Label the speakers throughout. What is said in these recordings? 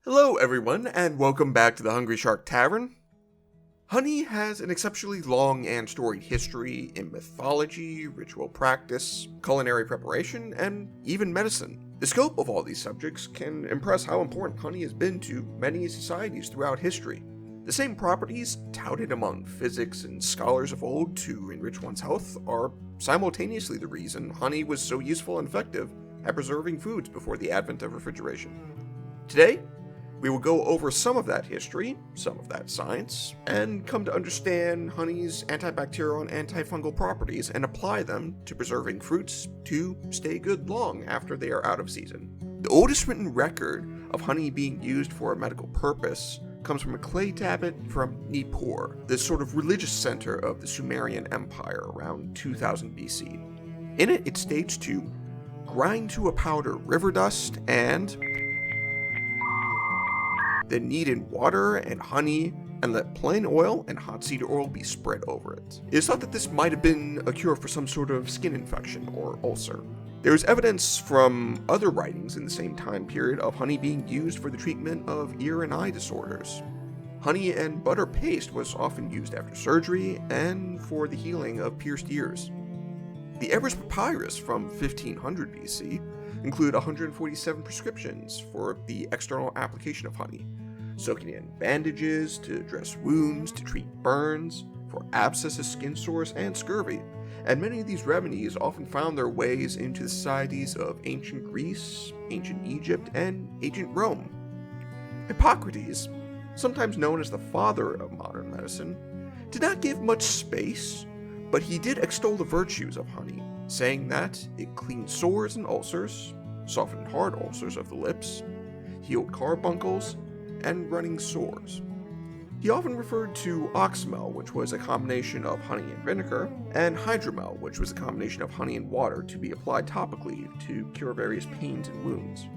Speaker 1: Hello everyone, and welcome back to the Hungry Shark Tavern. Honey has an exceptionally long and storied history in mythology, ritual practice, culinary preparation, and even medicine. The scope of all these subjects can impress how important honey has been to many societies throughout history. The same properties touted among physics and scholars of old to enrich one's health are simultaneously the reason honey was so useful and effective at preserving foods before the advent of refrigeration. Today, we will go over some of that history, some of that science, and come to understand honey's antibacterial and antifungal properties and apply them to preserving fruits to stay good long after they are out of season. The oldest written record of honey being used for a medical purpose comes from a clay tablet from Nippur, the sort of religious center of the Sumerian Empire around 2000 BC. In it states to grind to a powder river dust and then knead in water and honey, and let plain oil and hot cedar oil be spread over it. It is thought that this might have been a cure for some sort of skin infection or ulcer. There is evidence from other writings in the same time period of honey being used for the treatment of ear and eye disorders. Honey and butter paste was often used after surgery and for the healing of pierced ears. The Ebers Papyrus from 1500 BC include 147 prescriptions for the external application of honey, soaking in bandages, to dress wounds, to treat burns, for abscesses, skin sores, and scurvy, and many of these remedies often found their ways into the societies of ancient Greece, ancient Egypt, and ancient Rome. Hippocrates, sometimes known as the father of modern medicine, did not give much space, but he did extol the virtues of honey, saying that it cleaned sores and ulcers, softened hard ulcers of the lips, healed carbuncles, and running sores. He often referred to oxymel, which was a combination of honey and vinegar, and hydromel, which was a combination of honey and water to be applied topically to cure various pains and wounds.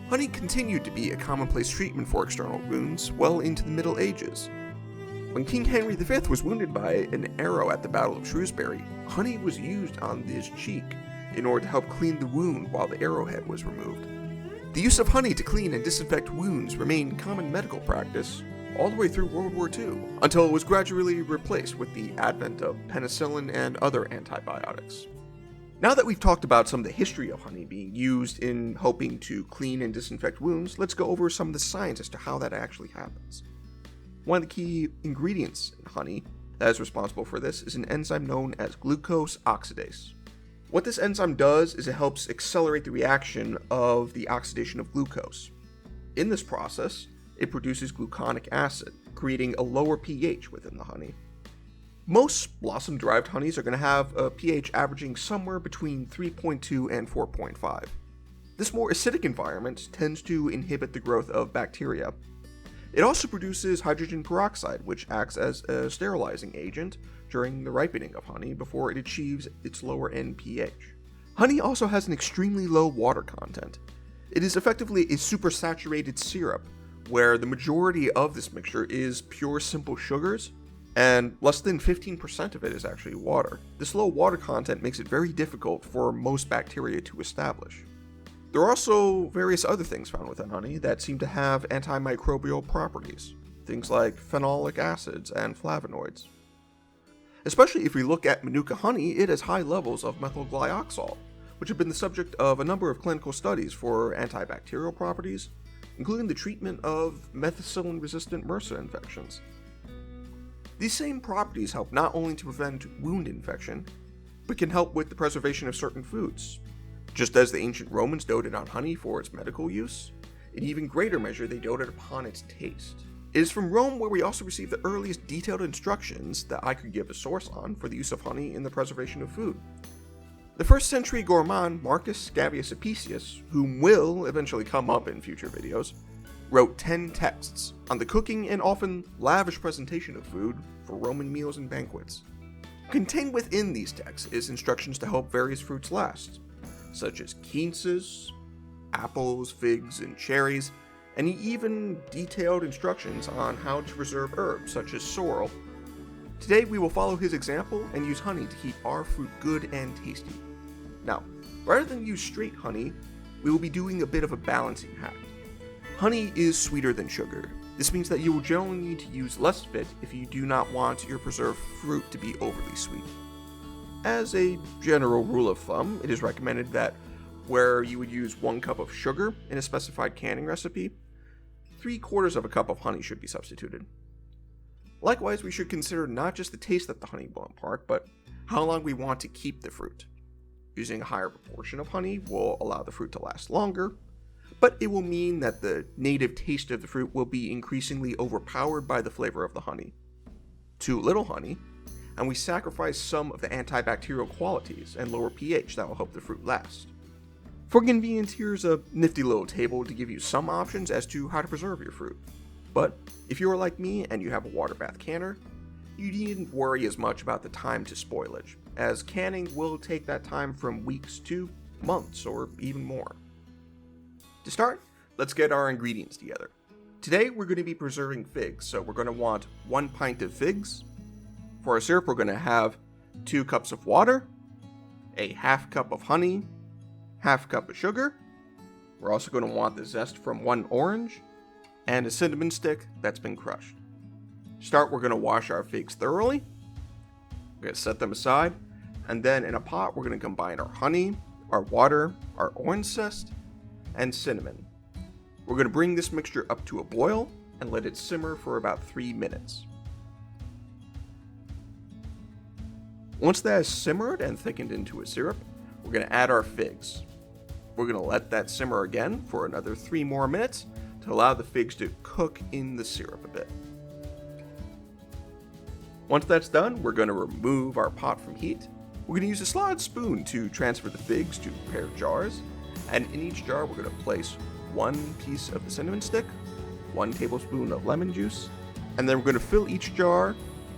Speaker 1: Honey continued to be a commonplace treatment for external wounds well into the Middle Ages. When King Henry V was wounded by an arrow at the Battle of Shrewsbury, honey was used on his cheek in order to help clean the wound while the arrowhead was removed. The use of honey to clean and disinfect wounds remained common medical practice all the way through World War II, until it was gradually replaced with the advent of penicillin and other antibiotics. Now that we've talked about some of the history of honey being used in helping to clean and disinfect wounds, let's go over some of the science as to how that actually happens. One of the key ingredients in honey that is responsible for this is an enzyme known as glucose oxidase. What this enzyme does is it helps accelerate the reaction of the oxidation of glucose. In this process, it produces gluconic acid, creating a lower pH within the honey. Most blossom-derived honeys are going to have a pH averaging somewhere between 3.2 and 4.5. This more acidic environment tends to inhibit the growth of bacteria. It also produces hydrogen peroxide, which acts as a sterilizing agent during the ripening of honey before it achieves its lower end pH. Honey also has an extremely low water content. It is effectively a supersaturated syrup, where the majority of this mixture is pure simple sugars, and less than 15% of it is actually water. This low water content makes it very difficult for most bacteria to establish. There are also various other things found within honey that seem to have antimicrobial properties, things like phenolic acids and flavonoids. Especially if we look at Manuka honey, it has high levels of methyl glyoxal, which have been the subject of a number of clinical studies for antibacterial properties, including the treatment of methicillin-resistant MRSA infections. These same properties help not only to prevent wound infection, but can help with the preservation of certain foods. Just as the ancient Romans doted on honey for its medical use, in even greater measure they doted upon its taste. It is from Rome where we also receive the earliest detailed instructions that I could give a source on for the use of honey in the preservation of food. The 1st century gourmand Marcus Gavius Apicius, whom will eventually come up in future videos, wrote 10 texts on the cooking and often lavish presentation of food for Roman meals and banquets. Contained within these texts is instructions to help various fruits last, such as quinces, apples, figs, and cherries, and he even detailed instructions on how to preserve herbs such as sorrel. Today we will follow his example and use honey to keep our fruit good and tasty. Now, rather than use straight honey, we will be doing a bit of a balancing act. Honey is sweeter than sugar. This means that you will generally need to use less of it if you do not want your preserved fruit to be overly sweet. As a general rule of thumb, it is recommended that where you would use 1 cup of sugar in a specified canning recipe, 3/4 of a cup of honey should be substituted. Likewise, we should consider not just the taste that the honey will impart, but how long we want to keep the fruit. Using a higher proportion of honey will allow the fruit to last longer, but it will mean that the native taste of the fruit will be increasingly overpowered by the flavor of the honey. Too little honey, and we sacrifice some of the antibacterial qualities and lower pH that will help the fruit last. For convenience, here's a nifty little table to give you some options as to how to preserve your fruit. But if you are like me and you have a water bath canner, you needn't worry as much about the time to spoilage, as canning will take that time from weeks to months or even more. To start, let's get our ingredients together. Today we're going to be preserving figs, so we're going to want 1 pint of figs. For our syrup, we're going to have 2 cups of water, a half cup of honey, half cup of sugar. We're also going to want the zest from 1 orange, and a cinnamon stick that's been crushed. To start, we're going to wash our figs thoroughly. We're going to set them aside, and then in a pot, we're going to combine our honey, our water, our orange zest, and cinnamon. We're going to bring this mixture up to a boil and let it simmer for about 3 minutes. Once that has simmered and thickened into a syrup, we're going to add our figs. We're going to let that simmer again for another 3 more minutes to allow the figs to cook in the syrup a bit. Once that's done, we're going to remove our pot from heat. We're going to use a slotted spoon to transfer the figs to prepared jars, and in each jar we're going to place 1 piece of the cinnamon stick, 1 tablespoon of lemon juice, and then we're going to fill each jar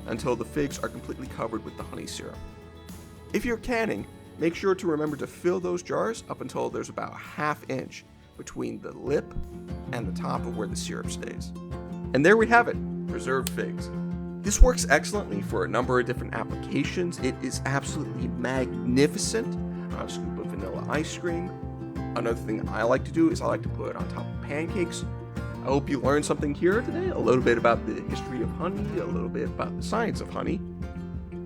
Speaker 1: until the figs are completely covered with the honey syrup. If you're canning, make sure to remember to fill those jars up until there's about a ½ inch between the lip and the top of where the syrup stays. And there we have it, preserved figs. This works excellently for a number of different applications. It is absolutely magnificent on a scoop of vanilla ice cream. Another thing I like to do is I like to put it on top of pancakes. I hope you learned something here today, a little bit about the history of honey, a little bit about the science of honey,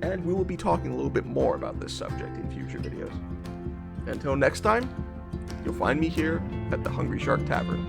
Speaker 1: and we will be talking a little bit more about this subject in future videos. Until next time, you'll find me here at the Hungry Shark Tavern.